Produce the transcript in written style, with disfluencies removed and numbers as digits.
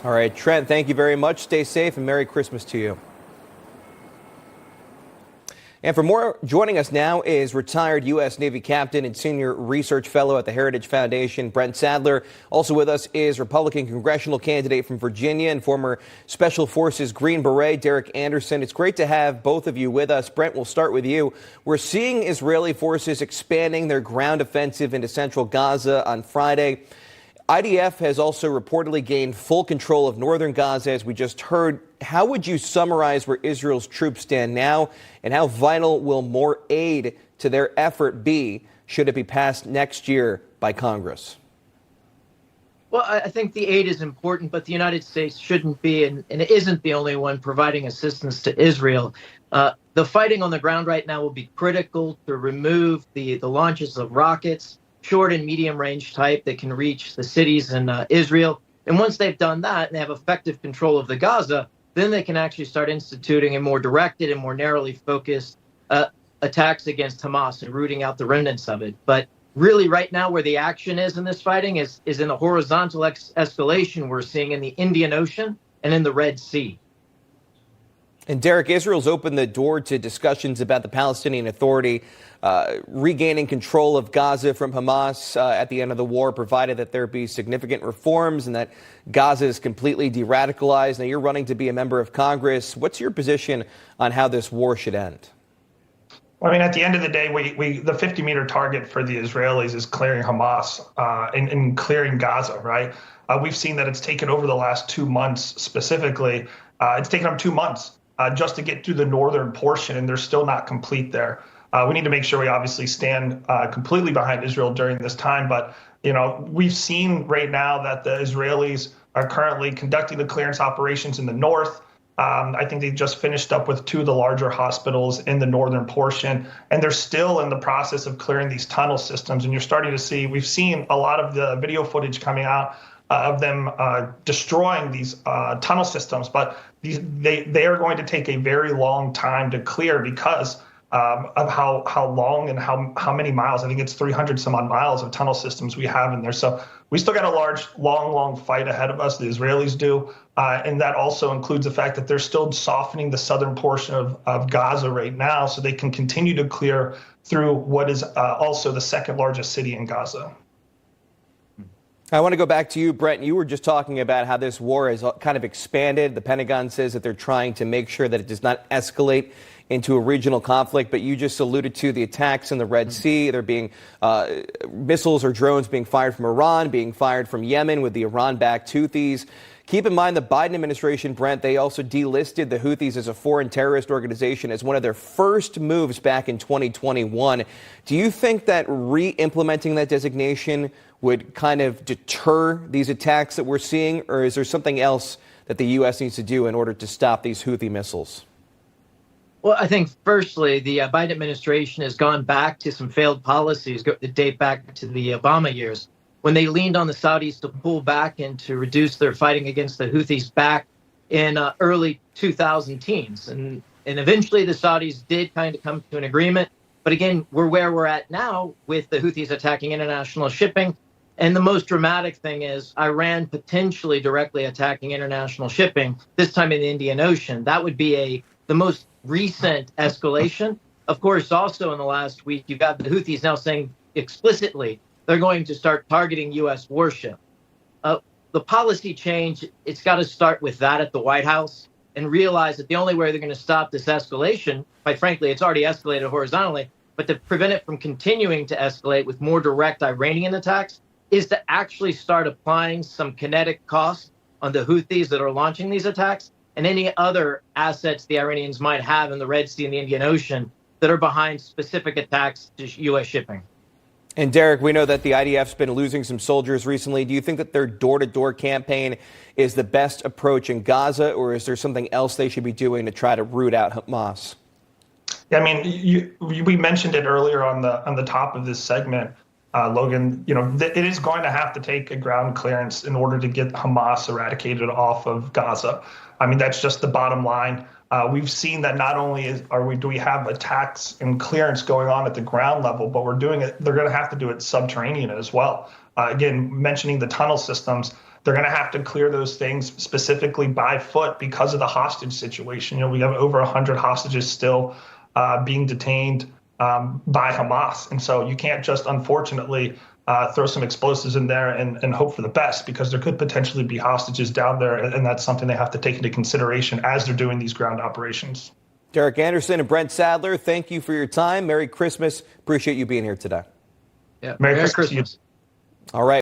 All right, Trent, thank you very much. Stay safe and Merry Christmas to you. And for more, joining us now is retired U.S. Navy captain and senior research fellow at the Heritage Foundation, Brent Sadler. Also with us is Republican congressional candidate from Virginia and former Special Forces Green Beret, Derrick Anderson. It's great to have both of you with us. Brent, we'll start with you. We're seeing Israeli forces expanding their ground offensive into central Gaza on Friday. IDF has also reportedly gained full control of northern Gaza, as we just heard. How would you summarize where Israel's troops stand now, and how vital will more aid to their effort be should it be passed next year by Congress? Well, I think the aid is important, but the United States shouldn't be, and it isn't the only one providing assistance to Israel. The fighting on the ground right now will be critical to remove the launches of rockets, short and medium range type that can reach the cities in Israel. And once they've done that and they have effective control of the Gaza, then they can actually start instituting a more directed and more narrowly focused attacks against Hamas and rooting out the remnants of it. But really right now where the action is in this fighting is in the horizontal escalation we're seeing in the Indian Ocean and in the Red Sea. And Derrick, Israel's opened the door to discussions about the Palestinian Authority regaining control of Gaza from Hamas at the end of the war, provided that there be significant reforms and that Gaza is completely de-radicalized. Now, you're running to be a member of Congress. What's your position on how this war should end? Well, I mean, at the end of the day, the 50-meter target for the Israelis is clearing Hamas and clearing Gaza, right? We've seen that it's taken over the last 2 months specifically. It's taken them 2 months just to get through the northern portion, and they're still not complete there. We need to make sure we obviously stand completely behind Israel during this time. But, we've seen right now that the Israelis are currently conducting the clearance operations in the north. I think they just finished up with 2 of the larger hospitals in the northern portion, and they're still in the process of clearing these tunnel systems. And you're starting to see, we've seen a lot of the video footage coming out of them destroying these tunnel systems, but they are going to take a very long time to clear because of how long and how many miles. I think it's 300 some odd miles of tunnel systems we have in there. So we still got a large, long fight ahead of us. The Israelis do. And that also includes the fact that they're still softening the southern portion of Gaza right now so they can continue to clear through what is also the second largest city in Gaza. I want to go back to you, Brent. You were just talking about how this war has kind of expanded. The Pentagon says that they're trying to make sure that it does not escalate into a regional conflict, but you just alluded to the attacks in the Red Sea. There being missiles or drones being fired from Iran, being fired from Yemen with the Iran-backed Houthis. Keep in mind the Biden administration, Brent, they also delisted the Houthis as a foreign terrorist organization as one of their first moves back in 2021. Do you think that re-implementing that designation would kind of deter these attacks that we're seeing, or is there something else that the U.S. needs to do in order to stop these Houthi missiles? Well, I think, firstly, the Biden administration has gone back to some failed policies that date back to the Obama years, when they leaned on the Saudis to pull back and to reduce their fighting against the Houthis back in early 2000 teens. And eventually the Saudis did kind of come to an agreement. But again, we're where we're at now with the Houthis attacking international shipping. And the most dramatic thing is Iran potentially directly attacking international shipping, this time in the Indian Ocean. That would be the most recent escalation. Of course, also in the last week, you've got the Houthis now saying explicitly they're going to start targeting U.S. warship. The policy change, it's got to start with that at the White House and realize that the only way they're going to stop this escalation, quite frankly, it's already escalated horizontally, but to prevent it from continuing to escalate with more direct Iranian attacks, is to actually start applying some kinetic cost on the Houthis that are launching these attacks and any other assets the Iranians might have in the Red Sea and the Indian Ocean that are behind specific attacks to U.S. shipping. And Derrick, we know that the IDF's been losing some soldiers recently. Do you think that their door-to-door campaign is the best approach in Gaza, or is there something else they should be doing to try to root out Hamas? Yeah, I mean, we mentioned it earlier on the top of this segment, Logan. It is going to have to take a ground clearance in order to get Hamas eradicated off of Gaza. I mean, that's just the bottom line. We've seen that not only do we have attacks and clearance going on at the ground level, but they're going to have to do it subterranean as well. Again, mentioning the tunnel systems, they're going to have to clear those things specifically by foot because of the hostage situation. We have over 100 hostages still being detained by Hamas. And so you can't just, unfortunately, throw some explosives in there and hope for the best, because there could potentially be hostages down there. And that's something they have to take into consideration as they're doing these ground operations. Derrick Anderson and Brent Sadler, thank you for your time. Merry Christmas. Appreciate you being here today. Yeah. Merry Christmas. All right.